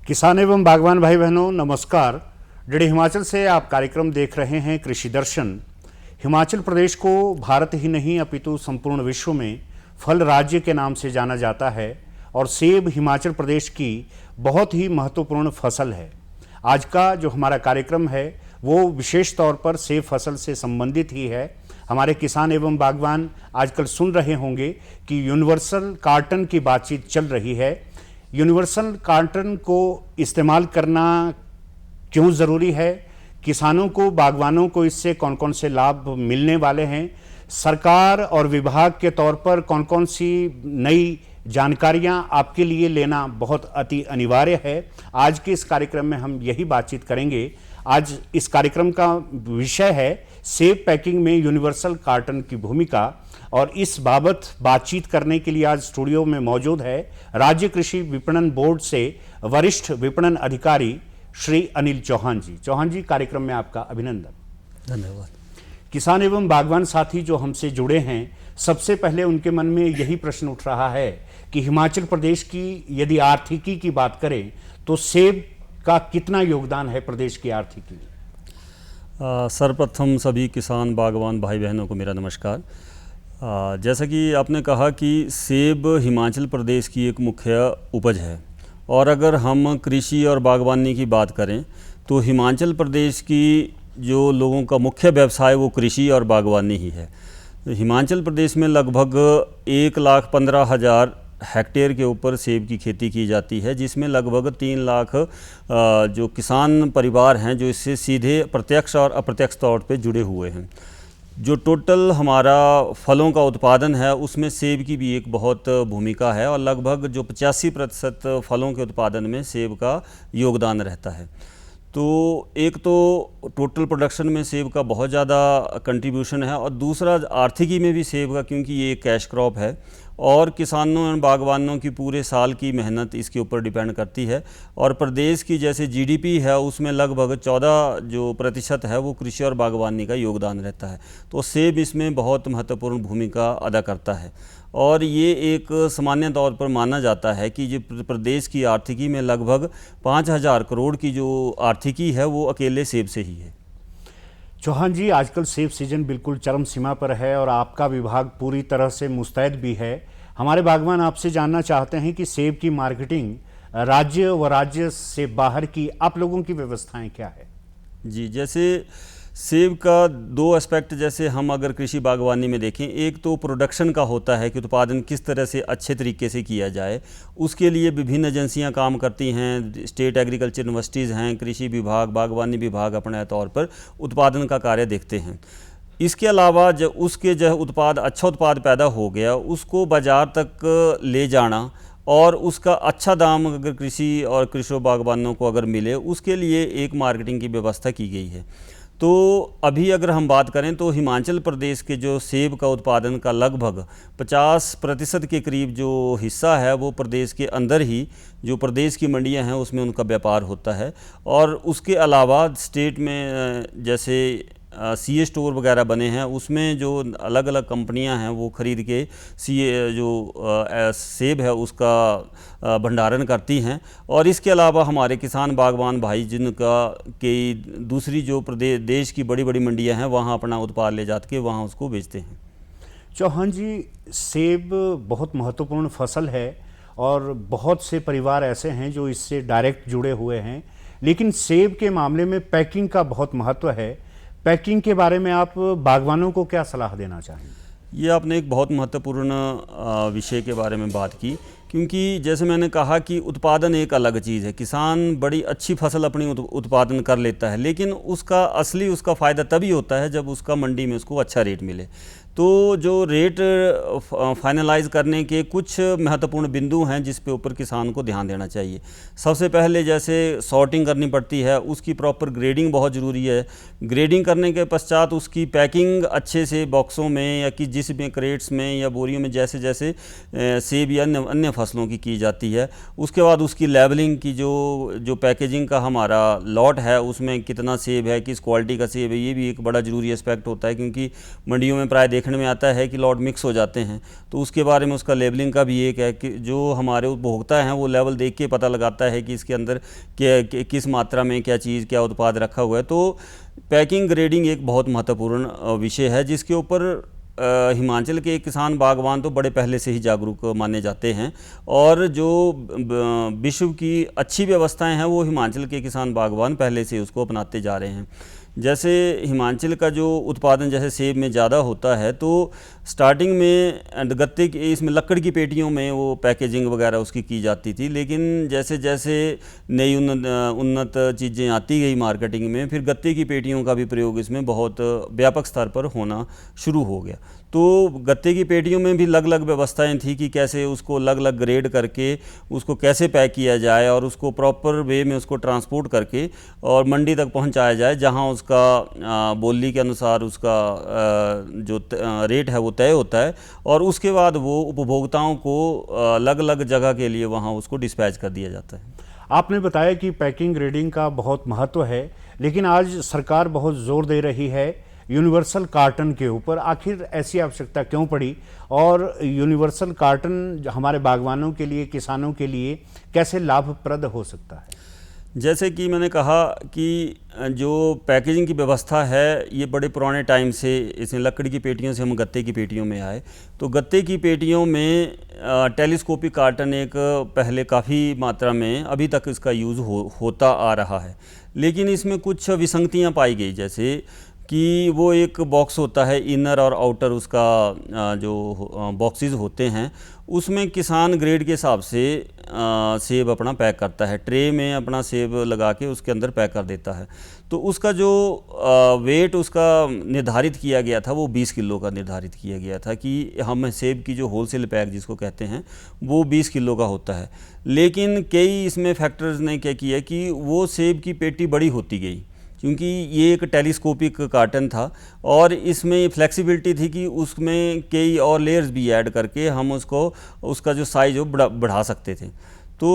किसान एवं बागवान भाई बहनों नमस्कार। डीडी हिमाचल से आप कार्यक्रम देख रहे हैं कृषि दर्शन। हिमाचल प्रदेश को भारत ही नहीं अपितु संपूर्ण विश्व में फल राज्य के नाम से जाना जाता है और सेब हिमाचल प्रदेश की बहुत ही महत्वपूर्ण फसल है। आज का जो हमारा कार्यक्रम है वो विशेष तौर पर सेब फसल से संबंधित ही है। हमारे किसान एवं बागवान आजकल सुन रहे होंगे कि यूनिवर्सल कार्टन की बातचीत चल रही है। यूनिवर्सल कार्टन को इस्तेमाल करना क्यों ज़रूरी है, किसानों को बागवानों को इससे कौन कौन से लाभ मिलने वाले हैं, सरकार और विभाग के तौर पर कौन कौन सी नई जानकारियां आपके लिए लेना बहुत अति अनिवार्य है। आज के इस कार्यक्रम में हम यही बातचीत करेंगे। आज इस कार्यक्रम का विषय है सेब पैकिंग में यूनिवर्सल कार्टन की भूमिका, और इस बाबत बातचीत करने के लिए आज स्टूडियो में मौजूद है राज्य कृषि विपणन बोर्ड से वरिष्ठ विपणन अधिकारी श्री अनिल चौहान जी। चौहान जी, कार्यक्रम में आपका अभिनंदन। धन्यवाद। किसान एवं बागवान साथी जो हमसे जुड़े हैं, सबसे पहले उनके मन में यही प्रश्न उठ रहा है कि हिमाचल प्रदेश की यदि आर्थिकी की बात करें तो सेब का कितना योगदान है प्रदेश की आर्थिकी में? सर्वप्रथम सभी किसान बागवान भाई बहनों को मेरा नमस्कार। जैसा कि आपने कहा कि सेब हिमाचल प्रदेश की एक मुख्य उपज है, और अगर हम कृषि और बागवानी की बात करें तो हिमाचल प्रदेश की जो लोगों का मुख्य व्यवसाय वो कृषि और बागवानी ही है। हिमाचल प्रदेश में लगभग 1,15,000 हेक्टेयर के ऊपर सेब की खेती की जाती है, जिसमें लगभग 3 लाख जो किसान परिवार हैं जो इससे सीधे प्रत्यक्ष और अप्रत्यक्ष तौर पे जुड़े हुए हैं। जो टोटल हमारा फलों का उत्पादन है उसमें सेब की भी एक बहुत भूमिका है, और लगभग जो 85% फलों के उत्पादन में सेब का योगदान रहता है। तो एक तो टोटल प्रोडक्शन में सेब का बहुत ज़्यादा कंट्रीब्यूशन है, और दूसरा आर्थिकी में भी सेब का, क्योंकि ये एक कैश क्रॉप है और किसानों और बागवानों की पूरे साल की मेहनत इसके ऊपर डिपेंड करती है। और प्रदेश की जैसे जीडीपी है उसमें लगभग 14% है वो कृषि और बागवानी का योगदान रहता है। तो सेब इसमें बहुत महत्वपूर्ण भूमिका अदा करता है, और ये एक सामान्य तौर पर माना जाता है कि जो प्रदेश की आर्थिकी में लगभग 5,000 करोड़ की जो आर्थिकी है वो अकेले सेब से ही है। चौहान जी, आजकल सेब सीजन बिल्कुल चरम सीमा पर है और आपका विभाग पूरी तरह से मुस्तैद भी है। हमारे बागवान आपसे जानना चाहते हैं कि सेब की मार्केटिंग राज्य व राज्य से बाहर की आप लोगों की व्यवस्थाएं क्या है? जी, जैसे सेब का 2 एस्पेक्ट जैसे हम अगर कृषि बागवानी में देखें, एक तो प्रोडक्शन का होता है कि उत्पादन किस तरह से अच्छे तरीके से किया जाए। उसके लिए विभिन्न एजेंसियां काम करती हैं, स्टेट एग्रीकल्चर यूनिवर्सिटीज़ हैं, कृषि विभाग, बागवानी विभाग अपने तौर पर उत्पादन का कार्य देखते हैं। इसके अलावा जब उसके जो उत्पाद अच्छा उत्पाद पैदा हो गया उसको बाज़ार तक ले जाना और उसका अच्छा दाम अगर कृषि और कृषि बागवानों को अगर मिले, उसके लिए एक मार्केटिंग की व्यवस्था की गई है। तो अभी अगर हम बात करें तो हिमाचल प्रदेश के जो सेब का उत्पादन का लगभग 50% के करीब जो हिस्सा है वो प्रदेश के अंदर ही जो प्रदेश की मंडियां हैं उसमें उनका व्यापार होता है। और उसके अलावा स्टेट में जैसे सीए स्टोर वगैरह बने हैं, उसमें जो अलग अलग कंपनियां हैं वो ख़रीद के सीए जो सेब है उसका भंडारण करती हैं। और इसके अलावा हमारे किसान बागवान भाई जिनका कई दूसरी जो प्रदेश देश की बड़ी बड़ी मंडियां हैं वहां अपना उत्पाद ले जाके के वहां उसको बेचते हैं। चौहान जी, सेब बहुत महत्वपूर्ण फसल है और बहुत से परिवार ऐसे हैं जो इससे डायरेक्ट जुड़े हुए हैं, लेकिन सेब के मामले में पैकिंग का बहुत महत्व है। पैकिंग के बारे में आप बागवानों को क्या सलाह देना चाहेंगे? ये आपने एक बहुत महत्वपूर्ण विषय के बारे में बात की, क्योंकि जैसे मैंने कहा कि उत्पादन एक अलग चीज़ है। किसान बड़ी अच्छी फसल अपनी उत्पादन कर लेता है, लेकिन उसका असली उसका फ़ायदा तभी होता है जब उसका मंडी में उसको अच्छा रेट मिले। तो जो रेट फाइनलाइज करने के कुछ महत्वपूर्ण बिंदु हैं जिस पे ऊपर किसान को ध्यान देना चाहिए। सबसे पहले जैसे सॉर्टिंग करनी पड़ती है, उसकी प्रॉपर ग्रेडिंग बहुत ज़रूरी है। ग्रेडिंग करने के पश्चात उसकी पैकिंग अच्छे से बॉक्सों में या कि जिस में क्रेट्स में या बोरियों में जैसे जैसे सेब या अन्य फसलों की जाती है। उसके बाद उसकी लेबलिंग की जो पैकेजिंग का हमारा लॉट है उसमें कितना सेब है, किस क्वालिटी का सेब है, ये भी एक बड़ा ज़रूरी एस्पेक्ट होता है, क्योंकि मंडियों में प्राय देखा देखने में आता है कि लॉट मिक्स हो जाते हैं, तो उसके बारे में उसका लेबलिंग का भी एक है कि जो हमारे उपभोक्ता हैं वो लेवल देख के पता लगाता है कि इसके अंदर किस मात्रा में क्या चीज़, क्या उत्पाद रखा हुआ है। तो पैकिंग ग्रेडिंग एक बहुत महत्वपूर्ण विषय है, जिसके ऊपर हिमाचल के किसान बागवान तो बड़े पहले से ही जागरूक माने जाते हैं, और जो विश्व की अच्छी व्यवस्थाएं हैं वो हिमाचल के किसान बागवान पहले से उसको अपनाते जा रहे हैं। जैसे हिमाचल का जो उत्पादन जैसे सेब में ज़्यादा होता है, तो स्टार्टिंग में गत्ते की इसमें लकड़ की पेटियों में वो पैकेजिंग वगैरह उसकी की जाती थी, लेकिन जैसे जैसे नई उन्नत चीज़ें आती गई मार्केटिंग में, फिर गत्ते की पेटियों का भी प्रयोग इसमें बहुत व्यापक स्तर पर होना शुरू हो गया। तो गत्ते की पेटियों में भी अलग अलग व्यवस्थाएं थी कि कैसे उसको अलग अलग ग्रेड करके उसको कैसे पैक किया जाए और उसको प्रॉपर वे में उसको ट्रांसपोर्ट करके और मंडी तक पहुंचाया जाए, जहां उसका बोली के अनुसार उसका जो रेट है वो तय होता है, और उसके बाद वो उपभोक्ताओं को अलग अलग जगह के लिए वहां उसको डिस्पैच कर दिया जाता है। आपने बताया कि पैकिंग ग्रेडिंग का बहुत महत्व है, लेकिन आज सरकार बहुत जोर दे रही है यूनिवर्सल कार्टन के ऊपर। आखिर ऐसी आवश्यकता क्यों पड़ी, और यूनिवर्सल कार्टन हमारे बागवानों के लिए, किसानों के लिए कैसे लाभप्रद हो सकता है? जैसे कि मैंने कहा कि जो पैकेजिंग की व्यवस्था है ये बड़े पुराने टाइम से, इसमें लकड़ी की पेटियों से हम गत्ते की पेटियों में आए। तो गत्ते की पेटियों में टेलीस्कोपिक कार्टन एक पहले काफ़ी मात्रा में अभी तक इसका यूज़ होता आ रहा है, लेकिन इसमें कुछ विसंगतियां पाई गई। जैसे कि वो एक बॉक्स होता है, इनर और आउटर उसका जो बॉक्सेस होते हैं, उसमें किसान ग्रेड के हिसाब से सेब अपना पैक करता है, ट्रे में अपना सेब लगा के उसके अंदर पैक कर देता है। तो उसका जो वेट उसका निर्धारित किया गया था वो 20 किलो का निर्धारित किया गया था कि हम सेब की जो होलसेल पैक जिसको कहते हैं वो 20 किलो का होता है। लेकिन कई इसमें फैक्टर्स ने क्या किया कि वो सेब की पेटी बड़ी होती गई, क्योंकि ये एक टेलीस्कोपिक कार्टन था और इसमें फ्लेक्सिबिलिटी थी कि उसमें कई और लेयर्स भी ऐड करके हम उसका जो साइज़ वो बढ़ा सकते थे। तो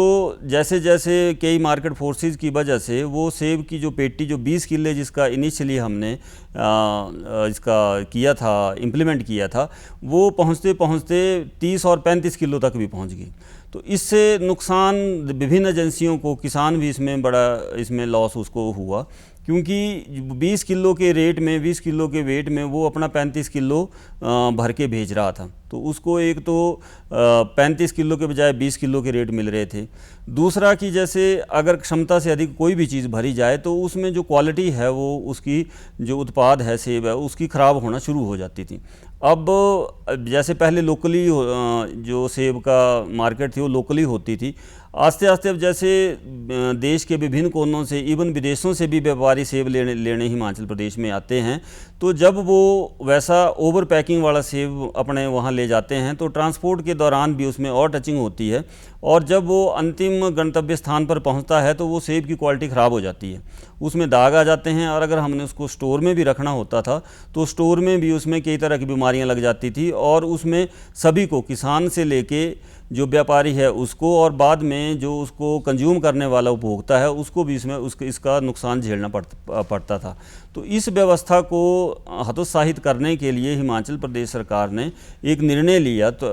जैसे जैसे कई मार्केट फोर्सेस की वजह से वो सेब की जो पेटी जो 20 किलो जिसका इनिशियली हमने इसका किया था, इम्प्लीमेंट किया था, वो पहुँचते पहुँचते 30 और 35 किलो तक भी पहुँच गई। तो इससे नुकसान विभिन्न एजेंसियों को, किसान भी इसमें लॉस उसको हुआ, क्योंकि 20 किलो के रेट में, 20 किलो के वेट में वो अपना 35 किलो भर के भेज रहा था। तो उसको एक तो 35 किलो के बजाय 20 किलो के रेट मिल रहे थे। दूसरा कि जैसे अगर क्षमता से अधिक कोई भी चीज़ भरी जाए तो उसमें जो क्वालिटी है वो, उसकी जो उत्पाद है सेब है उसकी ख़राब होना शुरू हो जाती थी। अब जैसे पहले लोकली जो सेब का मार्केट थी वो लोकली होती थी, आस्ते आस्ते अब जैसे देश के विभिन्न कोनों से, इवन विदेशों से भी व्यापारी सेब लेने हिमाचल प्रदेश में आते हैं, तो जब वो वैसा ओवर पैकिंग वाला सेब अपने वहाँ ले जाते हैं तो ट्रांसपोर्ट के दौरान भी उसमें और टचिंग होती है, और जब वो अंतिम गंतव्य स्थान पर पहुँचता है तो वो सेब की क्वालिटी ख़राब हो जाती है, उसमें दाग आ जाते हैं। और अगर हमने उसको स्टोर में भी रखना होता था तो स्टोर में भी उसमें कई तरह की बीमारियां लग जाती थी, और उसमें सभी को, किसान से लेके जो व्यापारी है उसको, और बाद में जो उसको कंज्यूम करने वाला उपभोक्ता है उसको भी इसका नुकसान झेलना पड़ता था। तो इस व्यवस्था को हतोत्साहित करने के लिए हिमाचल प्रदेश सरकार ने एक निर्णय लिया। तो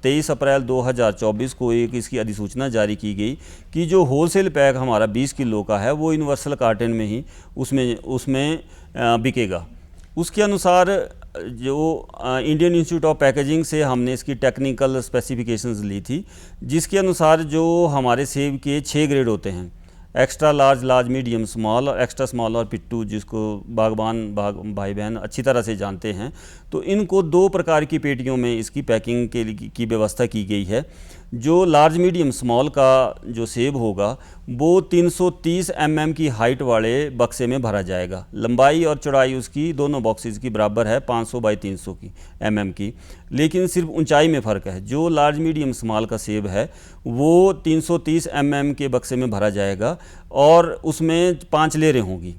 23 अप्रैल 2024 को एक इसकी अधिसूचना जारी की गई कि जो होलसेल पैक हमारा 20 किलो का है वो यूनिवर्सल कार्टन में ही उसमें बिकेगा। उसके अनुसार जो इंडियन इंस्टीट्यूट ऑफ पैकेजिंग से हमने इसकी टेक्निकल स्पेसिफिकेशंस ली थी, जिसके अनुसार जो हमारे सेब के 6 ग्रेड होते हैं, extra large, large medium small और एक्स्ट्रा स्मॉल और पिट्टू, जिसको बागवान भाई बहन अच्छी तरह से जानते हैं। तो इनको 2 प्रकार की पेटियों में इसकी पैकिंग की व्यवस्था की गई है। जो लार्ज मीडियम स्मॉल का जो सेब होगा वो 330 mm की हाइट वाले बक्से में भरा जाएगा। लंबाई और चौड़ाई उसकी दोनों बॉक्सेस की बराबर है, 500 बाई 300 की mm की, लेकिन सिर्फ ऊंचाई में फ़र्क है। जो लार्ज मीडियम स्मॉल का सेब है वो 330 mm के बक्से में भरा जाएगा और उसमें 5 लेयरें होंगी।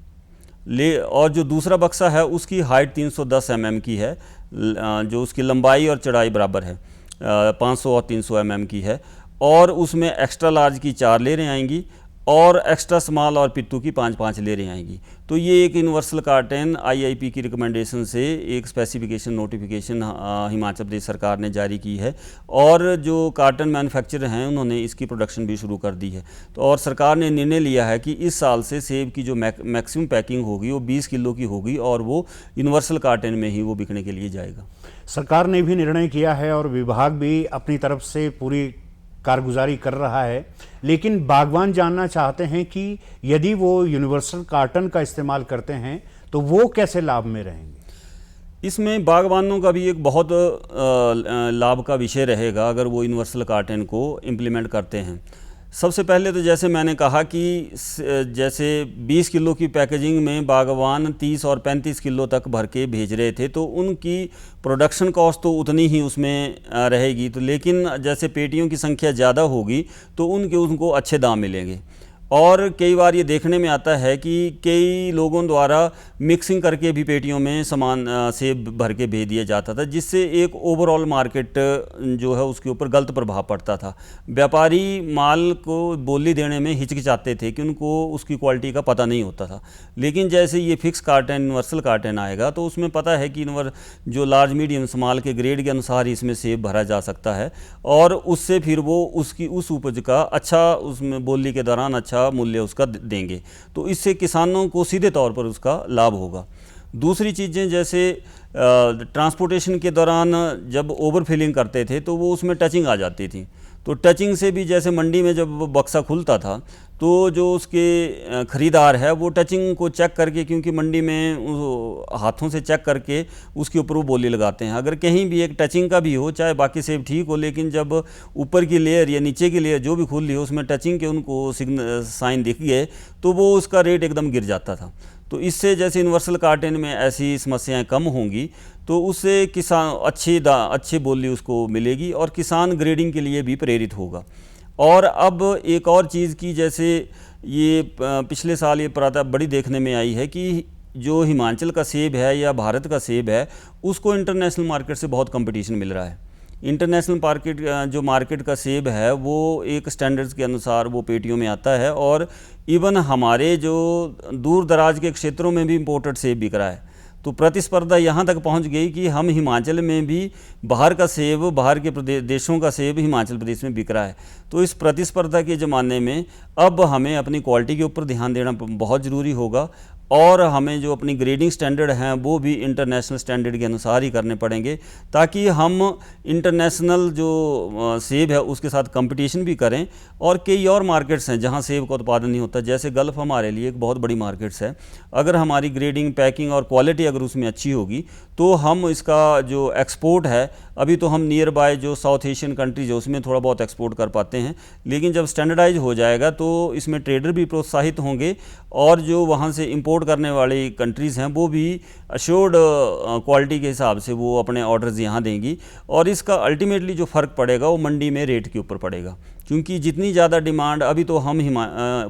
और जो दूसरा बक्सा है उसकी हाइट 310 mm की है, जो उसकी लंबाई और चौड़ाई बराबर है, 500 और 300 mm की है, और उसमें एक्स्ट्रा लार्ज की 4 लेयरें आएंगी और एक्स्ट्रा स्मॉल और पिट्ठू की 5-5 लेयरें आएंगी। तो ये एक यूनिवर्सल कार्टन आईआईपी की रिकमेंडेशन से एक स्पेसिफिकेशन नोटिफिकेशन हिमाचल प्रदेश सरकार ने जारी की है, और जो कार्टन मैन्युफैक्चरर हैं उन्होंने इसकी प्रोडक्शन भी शुरू कर दी है। तो और सरकार ने निर्णय लिया है कि इस साल से सेब की जो मैक्सिमम पैकिंग होगी वो 20 किलो की होगी, और वो यूनिवर्सल कार्टन में ही वो बिकने के लिए जाएगा। सरकार ने भी निर्णय किया है और विभाग भी अपनी तरफ से पूरी कारगुजारी कर रहा है, लेकिन बागवान जानना चाहते हैं कि यदि वो यूनिवर्सल कार्टन का इस्तेमाल करते हैं तो वो कैसे लाभ में रहेंगे। इसमें बागवानों का भी एक बहुत लाभ का विषय रहेगा अगर वो यूनिवर्सल कार्टन को इम्प्लीमेंट करते हैं। सबसे पहले तो जैसे मैंने कहा कि जैसे 20 किलो की पैकेजिंग में बागवान 30 और 35 किलो तक भर के भेज रहे थे, तो उनकी प्रोडक्शन कॉस्ट तो उतनी ही उसमें रहेगी, तो लेकिन जैसे पेटियों की संख्या ज़्यादा होगी तो उनको अच्छे दाम मिलेंगे। और कई बार ये देखने में आता है कि कई लोगों द्वारा मिक्सिंग करके भी पेटियों में सामान सेब भर के भेज दिया जाता था, जिससे एक ओवरऑल मार्केट जो है उसके ऊपर गलत प्रभाव पड़ता था। व्यापारी माल को बोली देने में हिचकिचाते थे कि उनको उसकी क्वालिटी का पता नहीं होता था। लेकिन जैसे ये फिक्स कार्टन यूनिवर्सल कार्टन आएगा तो उसमें पता है कि जो लार्ज मीडियम स्मॉल के ग्रेड के अनुसार इसमें सेब भरा जा सकता है, और उससे फिर वो उस उपज का अच्छा उसमें बोली के दौरान अच्छा मूल्य उसका देंगे। तो इससे किसानों को सीधे तौर पर उसका लाभ होगा। दूसरी चीज़ें जैसे ट्रांसपोर्टेशन के दौरान जब ओवर फिलिंग करते थे तो वो उसमें टचिंग आ जाती थी। तो टचिंग से भी जैसे मंडी में जब वो बक्सा खुलता था तो जो उसके ख़रीदार है वो टचिंग को चेक करके, क्योंकि मंडी में हाथों से चेक करके उसके ऊपर वो बोली लगाते हैं। अगर कहीं भी एक टचिंग का भी हो, चाहे बाकी सेब ठीक हो, लेकिन जब ऊपर की लेयर या नीचे की लेयर जो भी खुली हो उसमें टचिंग के उनको साइन दिख गए तो वो उसका रेट एकदम गिर जाता था। तो इससे जैसे यूनिवर्सल कार्टन में ऐसी समस्याएं कम होंगी तो उससे किसान अच्छी बोली उसको मिलेगी और किसान ग्रेडिंग के लिए भी प्रेरित होगा। और अब एक और चीज़ की, जैसे ये पिछले साल ये प्रातः बड़ी देखने में आई है कि जो हिमाचल का सेब है या भारत का सेब है उसको इंटरनेशनल मार्केट से बहुत कंपटीशन मिल रहा है। इंटरनेशनल मार्केट का सेब है वो एक स्टैंडर्ड्स के अनुसार वो पेटियों में आता है, और इवन हमारे जो दूर दराज के क्षेत्रों में भी इम्पोर्टेड सेब बिक रहा है। तो प्रतिस्पर्धा यहाँ तक पहुँच गई कि हम हिमाचल में भी बाहर का सेब, बाहर के देशों का सेब हिमाचल प्रदेश में बिक रहा है। तो इस प्रतिस्पर्धा के ज़माने में अब हमें अपनी क्वालिटी के ऊपर ध्यान देना बहुत ज़रूरी होगा, और हमें जो अपनी ग्रेडिंग स्टैंडर्ड हैं वो भी इंटरनेशनल स्टैंडर्ड के अनुसार ही करने पड़ेंगे, ताकि हम इंटरनेशनल जो सेब है उसके साथ कंपटीशन भी करें। और कई और मार्केट्स हैं जहां सेब का उत्पादन नहीं होता, जैसे गल्फ़ हमारे लिए एक बहुत बड़ी मार्केट्स है। अगर हमारी ग्रेडिंग, पैकिंग और क्वालिटी अगर उसमें अच्छी होगी तो हम इसका जो एक्सपोर्ट है, अभी तो हम नियर बाय जो साउथ एशियन कंट्रीज है उसमें थोड़ा बहुत एक्सपोर्ट कर पाते हैं, लेकिन जब स्टैंडर्डाइज हो जाएगा तो इसमें ट्रेडर भी प्रोत्साहित होंगे, और जो वहाँ से इंपोर्ट करने वाली कंट्रीज़ हैं वो भी अश्योर्ड क्वालिटी के हिसाब से वो अपने ऑर्डर्स यहाँ देंगी। और इसका अल्टीमेटली जो फ़र्क पड़ेगा वो मंडी में रेट के ऊपर पड़ेगा, क्योंकि जितनी ज़्यादा डिमांड, अभी तो हम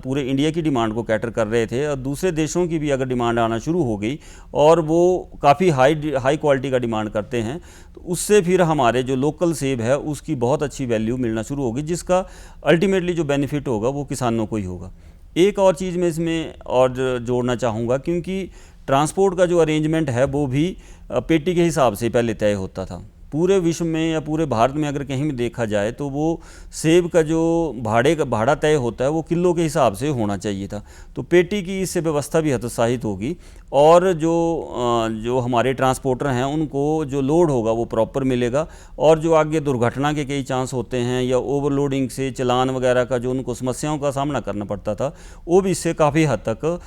पूरे इंडिया की डिमांड को कैटर कर रहे थे, और दूसरे देशों की भी अगर डिमांड आना शुरू हो गई और वो काफ़ी हाई क्वालिटी का डिमांड करते हैं, तो उससे फिर हमारे जो लोकल सेब है उसकी बहुत अच्छी वैल्यू मिलना शुरू होगी, जिसका अल्टीमेटली जो बेनिफिट होगा वो किसानों को ही होगा। एक और चीज़ मैं इसमें और जोड़ना चाहूँगा, क्योंकि ट्रांसपोर्ट का जो अरेंजमेंट है वो भी पेटी के हिसाब से पहले तय होता था। पूरे विश्व में या पूरे भारत में अगर कहीं भी देखा जाए तो वो सेब का जो भाड़ा तय होता है वो किलो के हिसाब से होना चाहिए था। तो पेटी की इससे व्यवस्था भी हतोत्साहित होगी, और जो हमारे ट्रांसपोर्टर हैं उनको जो लोड होगा वो प्रॉपर मिलेगा, और जो आगे दुर्घटना के कई चांस होते हैं या ओवरलोडिंग से चालान वगैरह का जो उनको समस्याओं का सामना करना पड़ता था वो भी इससे काफ़ी हद तक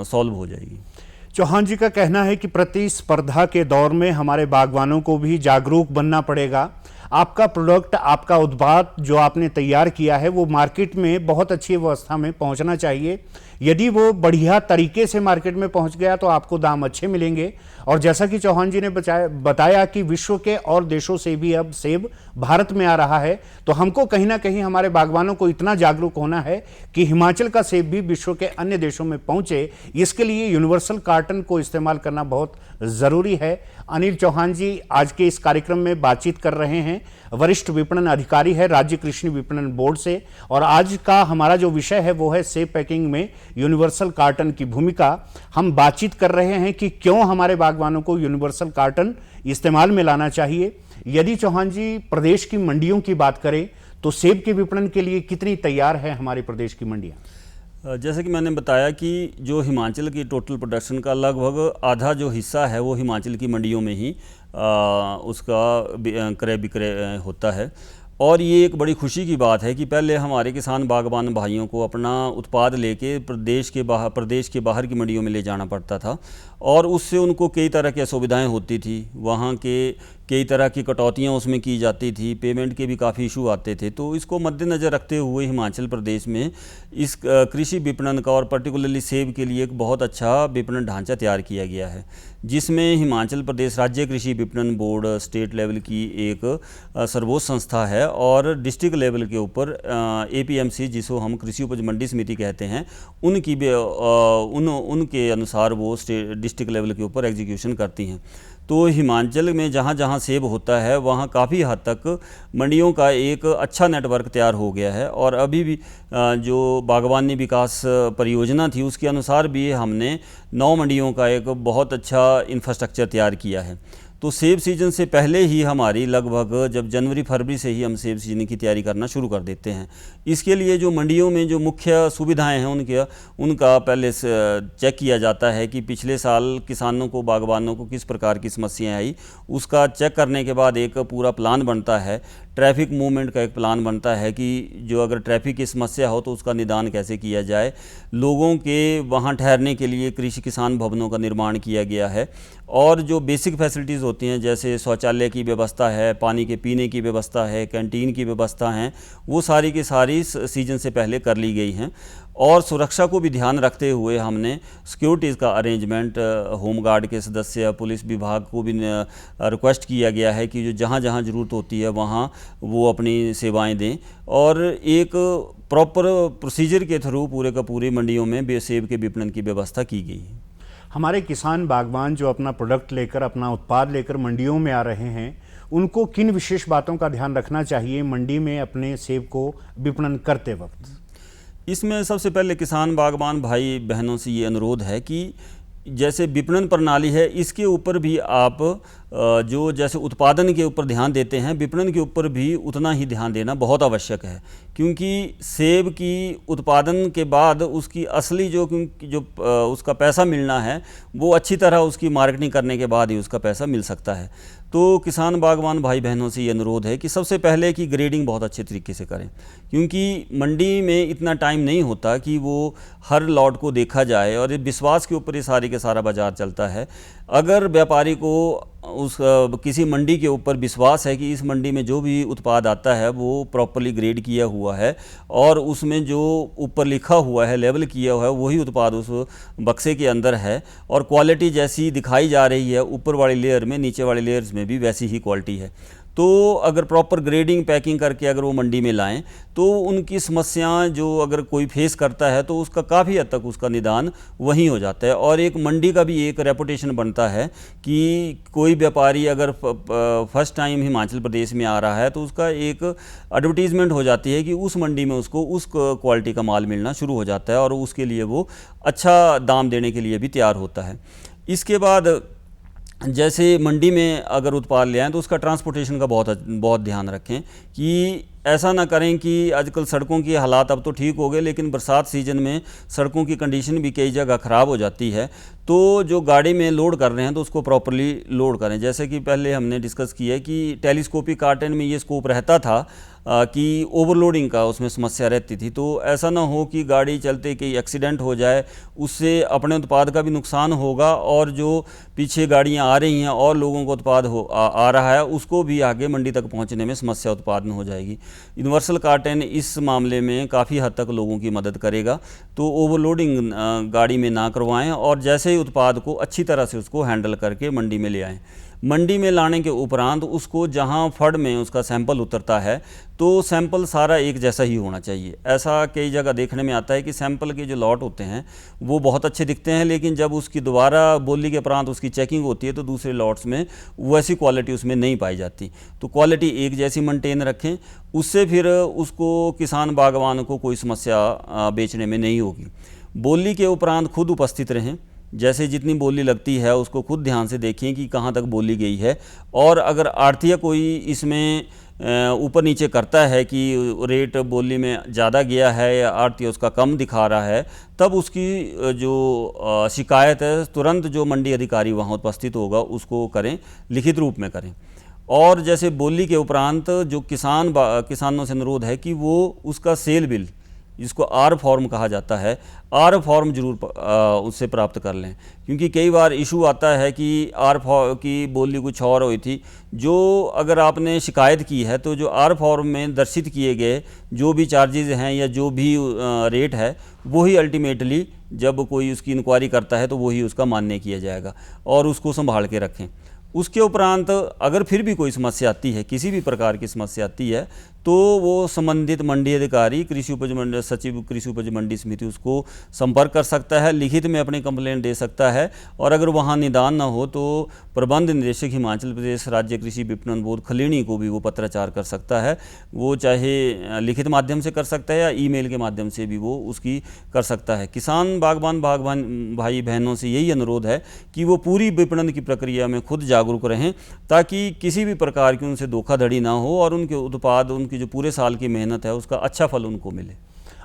सॉल्व हो जाएगी। चौहान जी का कहना है कि प्रतिस्पर्धा के दौर में हमारे बागवानों को भी जागरूक बनना पड़ेगा। आपका प्रोडक्ट, आपका उत्पाद जो आपने तैयार किया है वो मार्केट में बहुत अच्छी अवस्था में पहुंचना चाहिए। यदि वो बढ़िया तरीके से मार्केट में पहुंच गया तो आपको दाम अच्छे मिलेंगे, और जैसा कि चौहान जी ने बताया कि विश्व के और देशों से भी अब सेब भारत में आ रहा है, तो हमको कहीं ना कहीं हमारे बागवानों को इतना जागरूक होना है कि हिमाचल का सेब भी विश्व के अन्य देशों में पहुंचे। इसके लिए यूनिवर्सल कार्टन को इस्तेमाल करना बहुत जरूरी है। अनिल चौहान जी आज के इस कार्यक्रम में बातचीत कर रहे हैं, वरिष्ठ विपणन अधिकारी है राज्य कृषि विपणन बोर्ड से, और आज का हमारा जो विषय है वो है सेब पैकिंग में यूनिवर्सल कार्टन की भूमिका। हम बातचीत कर रहे हैं कि क्यों हमारे बागवानों को यूनिवर्सल कार्टन इस्तेमाल में लाना चाहिए। यदि चौहान जी प्रदेश की मंडियों की बात करें तो सेब के विपणन के लिए कितनी तैयार है हमारे प्रदेश की मंडियां? जैसे कि मैंने बताया कि जो हिमाचल की टोटल प्रोडक्शन का लगभग आधा जो हिस्सा है वो हिमाचल की मंडियों में ही उसका क्रय विक्रय होता है। और ये एक बड़ी खुशी की बात है कि पहले हमारे किसान बागवान भाइयों को अपना उत्पाद लेके प्रदेश के बाहर की मंडियों में ले जाना पड़ता था, और उससे उनको कई तरह की असुविधाएं होती थी। वहाँ के कई तरह की कटौतियाँ उसमें की जाती थी, पेमेंट के भी काफ़ी इशू आते थे। तो इसको मद्देनज़र रखते हुए हिमाचल प्रदेश में इस कृषि विपणन का और पर्टिकुलरली सेब के लिए एक बहुत अच्छा विपणन ढांचा तैयार किया गया है, जिसमें हिमाचल प्रदेश राज्य कृषि विपणन बोर्ड स्टेट लेवल की एक सर्वोच्च संस्था है, और डिस्ट्रिक्ट लेवल के ऊपर APMC जिसको हम कृषि उपज मंडी समिति कहते हैं, उनकी भी उनके अनुसार वो डिस्ट्रिक्ट लेवल के ऊपर एग्जीक्यूशन करती हैं। तो हिमाचल में जहाँ जहाँ सेब होता है वहाँ काफ़ी हद तक मंडियों का एक अच्छा नेटवर्क तैयार हो गया है। और अभी भी जो बागवानी विकास परियोजना थी उसके अनुसार भी हमने 9 मंडियों का एक बहुत अच्छा इंफ्रास्ट्रक्चर तैयार किया है। तो सेब सीजन से पहले ही हमारी लगभग जब जनवरी फरवरी से ही हम सेब सीजन की तैयारी करना शुरू कर देते हैं। इसके लिए जो मंडियों में जो मुख्य सुविधाएं हैं उनका पहले से चेक किया जाता है कि पिछले साल किसानों को बागवानों को किस प्रकार की समस्याएं आई। उसका चेक करने के बाद एक पूरा प्लान बनता है, ट्रैफिक मूवमेंट का एक प्लान बनता है कि जो अगर ट्रैफिक की समस्या हो तो उसका निदान कैसे किया जाए। लोगों के वहाँ ठहरने के लिए कृषि किसान भवनों का निर्माण किया गया है, और जो बेसिक फैसिलिटीज़ होती हैं जैसे शौचालय की व्यवस्था है, पानी के पीने की व्यवस्था है, कैंटीन की व्यवस्था है, वो सारी की सारी सीजन से पहले कर ली गई हैं। और सुरक्षा को भी ध्यान रखते हुए हमने सिक्योरिटीज़ का अरेंजमेंट, होमगार्ड के सदस्य, पुलिस विभाग को भी रिक्वेस्ट किया गया है कि जो जहाँ जहाँ ज़रूरत होती है वहाँ वो अपनी सेवाएं दें, और एक प्रॉपर प्रोसीजर के थ्रू पूरे का पूरे मंडियों में सेब के विपणन की व्यवस्था की गई है। हमारे किसान बागवान जो अपना प्रोडक्ट लेकर, अपना उत्पाद लेकर मंडियों में आ रहे हैं, उनको किन विशेष बातों का ध्यान रखना चाहिए मंडी में अपने सेब को विपणन करते वक्त? इसमें सबसे पहले किसान बागवान भाई बहनों से ये अनुरोध है कि जैसे विपणन प्रणाली है इसके ऊपर भी आप जो जैसे उत्पादन के ऊपर ध्यान देते हैं, विपणन के ऊपर भी उतना ही ध्यान देना बहुत आवश्यक है। क्योंकि सेब की उत्पादन के बाद उसकी असली जो उसका पैसा मिलना है वो अच्छी तरह उसकी मार्केटिंग करने के बाद ही उसका पैसा मिल सकता है। तो किसान बागवान भाई बहनों से ये अनुरोध है कि सबसे पहले कि ग्रेडिंग बहुत अच्छे तरीके से करें, क्योंकि मंडी में इतना टाइम नहीं होता कि वो हर लॉट को देखा जाए, और विश्वास के ऊपर ये सारी के सारा बाजार चलता है। अगर व्यापारी को उस किसी मंडी के ऊपर विश्वास है कि इस मंडी में जो भी उत्पाद आता है वो प्रॉपर्ली ग्रेड किया हुआ है और उसमें जो ऊपर लिखा हुआ है, लेबल किया हुआ है, वही उत्पाद उस बक्से के अंदर है, और क्वालिटी जैसी दिखाई जा रही है ऊपर वाली लेयर में, नीचे वाली लेयर्स में भी वैसी ही क्वालिटी है, तो अगर प्रॉपर ग्रेडिंग पैकिंग करके अगर वो मंडी में लाएं तो उनकी समस्याएं जो अगर कोई फेस करता है तो उसका काफ़ी हद तक उसका निदान वहीं हो जाता है। और एक मंडी का भी एक रेपुटेशन बनता है कि कोई व्यापारी अगर फर्स्ट टाइम हिमाचल प्रदेश में आ रहा है तो उसका एक एडवर्टीजमेंट हो जाती है कि उस मंडी में उसको उस क्वालिटी का माल मिलना शुरू हो जाता है, और उसके लिए वो अच्छा दाम देने के लिए भी तैयार होता है। इसके बाद जैसे मंडी में अगर उत्पाद ले आएँ तो उसका ट्रांसपोर्टेशन का बहुत ध्यान रखें कि ऐसा ना करें कि आजकल सड़कों की हालात अब तो ठीक हो गए, लेकिन बरसात सीजन में सड़कों की कंडीशन भी कई जगह ख़राब हो जाती है। तो जो गाड़ी में लोड कर रहे हैं तो उसको प्रॉपर्ली लोड करें। जैसे कि पहले हमने डिस्कस किया कि टेलीस्कोपिक कार्टन में ये स्कोप रहता था, कि ओवरलोडिंग का उसमें समस्या रहती थी। तो ऐसा ना हो कि गाड़ी चलते कि एक्सीडेंट हो जाए, उससे अपने उत्पाद का भी नुकसान होगा और जो पीछे गाड़ियां आ रही हैं और लोगों को उत्पाद आ रहा है उसको भी आगे मंडी तक पहुंचने में समस्या उत्पादन हो जाएगी। यूनिवर्सल कार्टेन इस मामले में काफ़ी हद तक लोगों की मदद करेगा। तो ओवरलोडिंग गाड़ी में ना करवाएं और जैसे ही उत्पाद को अच्छी तरह से उसको हैंडल करके मंडी में ले आएँ। मंडी में लाने के उपरांत उसको जहां फड़ में उसका सैंपल उतरता है तो सैंपल सारा एक जैसा ही होना चाहिए। ऐसा कई जगह देखने में आता है कि सैंपल के जो लॉट होते हैं वो बहुत अच्छे दिखते हैं, लेकिन जब उसकी दोबारा बोली के उपरांत उसकी चेकिंग होती है तो दूसरे लॉट्स में वैसी क्वालिटी उसमें नहीं पाई जाती। तो क्वालिटी एक जैसी मेंटेन रखें, उससे फिर उसको किसान बागवान को कोई समस्या बेचने में नहीं होगी। बोली के उपरांत खुद उपस्थित रहें, जैसे जितनी बोली लगती है उसको खुद ध्यान से देखें कि कहाँ तक बोली गई है। और अगर आढ़तिया कोई इसमें ऊपर नीचे करता है कि रेट बोली में ज़्यादा गया है या आढ़तिया उसका कम दिखा रहा है, तब उसकी जो शिकायत है तुरंत जो मंडी अधिकारी वहाँ उपस्थित होगा उसको करें, लिखित रूप में करें। और जैसे बोली के उपरांत जो किसानों से अनुरोध है कि वो उसका सेल बिल, जिसको आर फॉर्म कहा जाता है, आर फॉर्म जरूर उससे प्राप्त कर लें, क्योंकि कई बार इशू आता है कि आर फॉर्म की बोली कुछ और हुई थी। जो अगर आपने शिकायत की है तो जो आर फॉर्म में दर्शित किए गए जो भी चार्जेस हैं या जो भी रेट है वही अल्टीमेटली जब कोई उसकी इंक्वायरी करता है तो वही उसका मान्य किया जाएगा और उसको संभाल के रखें। उसके उपरांत अगर फिर भी कोई समस्या आती है, किसी भी प्रकार की समस्या आती है, तो वो संबंधित मंडी अधिकारी कृषि उपज मंडी सचिव कृषि उपज मंडी समिति उसको संपर्क कर सकता है, लिखित में अपनी कंप्लेंट दे सकता है। और अगर वहाँ निदान न हो तो प्रबंध निदेशक हिमाचल प्रदेश राज्य कृषि विपणन बोर्ड खलीणी को भी वो पत्राचार कर सकता है। वो चाहे लिखित माध्यम से कर सकता है या ईमेल के माध्यम से भी वो उसकी कर सकता है। किसान बागवान भाई बहनों से यही अनुरोध है कि वो पूरी विपणन की प्रक्रिया में खुद जागरूक रहें, ताकि किसी भी प्रकार की उनसे धोखाधड़ी ना हो और उनके उत्पाद, उनकी जो पूरे साल की मेहनत है उसका अच्छा फल उनको मिले।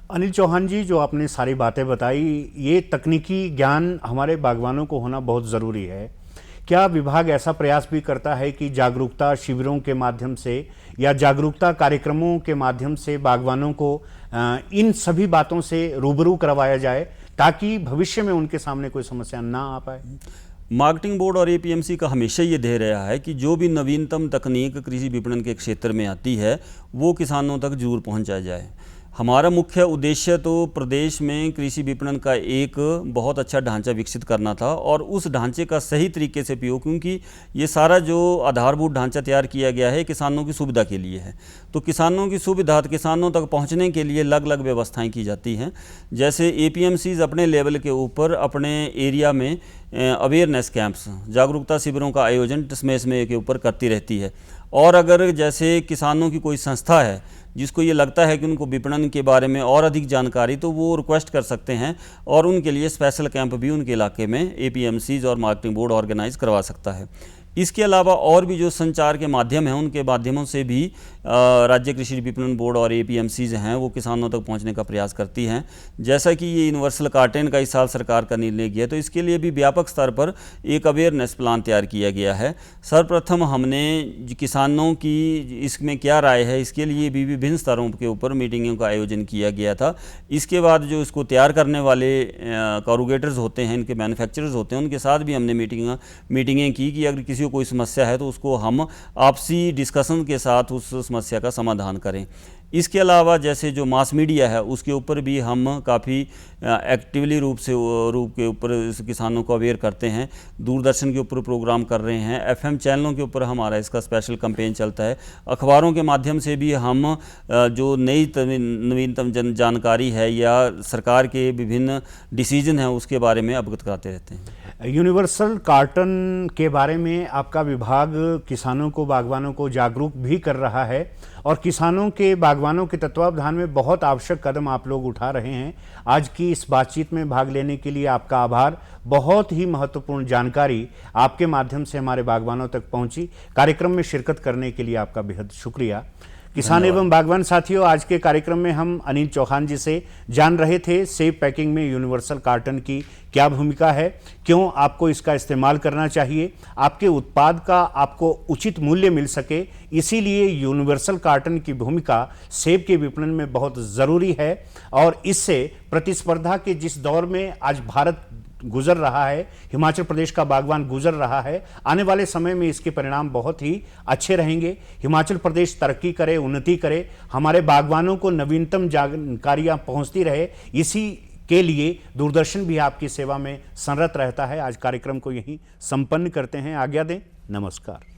अनिल चौहान जी, जो आपने सारी बातें बताई, ये तकनीकी ज्ञान हमारे बागवानों को होना बहुत ज़रूरी है। क्या विभाग ऐसा प्रयास भी करता है कि जागरूकता शिविरों के माध्यम से या जागरूकता कार्यक्रमों के माध्यम से बागवानों को इन सभी बातों से रूबरू करवाया जाए ताकि भविष्य में उनके सामने कोई समस्या ना आ पाए? मार्केटिंग बोर्ड और एपीएमसी का हमेशा ये ध्येय रहा है कि जो भी नवीनतम तकनीक कृषि विपणन के क्षेत्र में आती है वो किसानों तक जरूर पहुंचाया जाए। हमारा मुख्य उद्देश्य तो प्रदेश में कृषि विपणन का एक बहुत अच्छा ढांचा विकसित करना था और उस ढांचे का सही तरीके से उपयोग, क्योंकि ये सारा जो आधारभूत ढांचा तैयार किया गया है किसानों की सुविधा के लिए है। तो किसानों की सुविधा, किसानों तक पहुंचने के लिए अलग अलग व्यवस्थाएं की जाती हैं। जैसे एपीएमसीज अपने लेवल के ऊपर अपने एरिया में अवेयरनेस कैंप्स, जागरूकता शिविरों का आयोजन समय समय के ऊपर करती रहती है। और अगर जैसे किसानों की कोई संस्था है जिसको ये लगता है कि उनको विपणन के बारे में और अधिक जानकारी, तो वो रिक्वेस्ट कर सकते हैं और उनके लिए स्पेशल कैंप भी उनके इलाके में एपीएमसीज और मार्केटिंग बोर्ड ऑर्गेनाइज करवा सकता है। इसके अलावा और भी जो संचार के माध्यम हैं उनके माध्यमों से भी राज्य कृषि विपणन बोर्ड और एपीएमसीज हैं वो किसानों तक पहुंचने का प्रयास करती हैं। जैसा कि ये यूनिवर्सल कार्टेन का इस साल सरकार का निर्णय किया, तो इसके लिए भी व्यापक स्तर पर एक अवेयरनेस प्लान तैयार किया गया है। सर्वप्रथम हमने किसानों की इसमें क्या राय है इसके लिए भी विभिन्न स्तरों के ऊपर मीटिंगों का आयोजन किया गया था। इसके बाद जो इसको तैयार करने वाले कॉरुगेटर्स होते हैं, इनके मैन्युफैक्चरर्स होते हैं, उनके साथ भी हमने मीटिंगें की कि अगर किसी को कोई समस्या है तो उसको हम आपसी डिस्कशन के साथ उस समस्या का समाधान करें। इसके अलावा जैसे जो मास मीडिया है उसके ऊपर भी हम काफ़ी एक्टिवली रूप के ऊपर किसानों को अवेयर करते हैं। दूरदर्शन के ऊपर प्रोग्राम कर रहे हैं, एफएम चैनलों के ऊपर हमारा इसका स्पेशल कैंपेन चलता है। अखबारों के माध्यम से भी हम जो नई नवीनतम जानकारी है या सरकार के विभिन्न डिसीजन हैं उसके बारे में अवगत कराते रहते हैं। यूनिवर्सल कार्टन के बारे में आपका विभाग किसानों को, बागवानों को जागरूक भी कर रहा है और किसानों के, बागवानों के तत्वावधान में बहुत आवश्यक कदम आप लोग उठा रहे हैं। आज की इस बातचीत में भाग लेने के लिए आपका आभार। बहुत ही महत्वपूर्ण जानकारी आपके माध्यम से हमारे बागवानों तक पहुंची। कार्यक्रम में शिरकत करने के लिए आपका बेहद शुक्रिया। किसान एवं बागवान साथियों, आज के कार्यक्रम में हम अनिल चौहान जी से जान रहे थे सेब पैकिंग में यूनिवर्सल कार्टन की क्या भूमिका है, क्यों आपको इसका इस्तेमाल करना चाहिए, आपके उत्पाद का आपको उचित मूल्य मिल सके, इसीलिए यूनिवर्सल कार्टन की भूमिका सेब के विपणन में बहुत ज़रूरी है। और इससे प्रतिस्पर्धा के जिस दौर में आज भारत गुजर रहा है, हिमाचल प्रदेश का बागवान गुजर रहा है, आने वाले समय में इसके परिणाम बहुत ही अच्छे रहेंगे। हिमाचल प्रदेश तरक्की करे, उन्नति करे, हमारे बागवानों को नवीनतम जानकारियां पहुंचती रहे, इसी के लिए दूरदर्शन भी आपकी सेवा में संरत रहता है। आज कार्यक्रम को यहीं संपन्न करते हैं। आज्ञा दें, नमस्कार।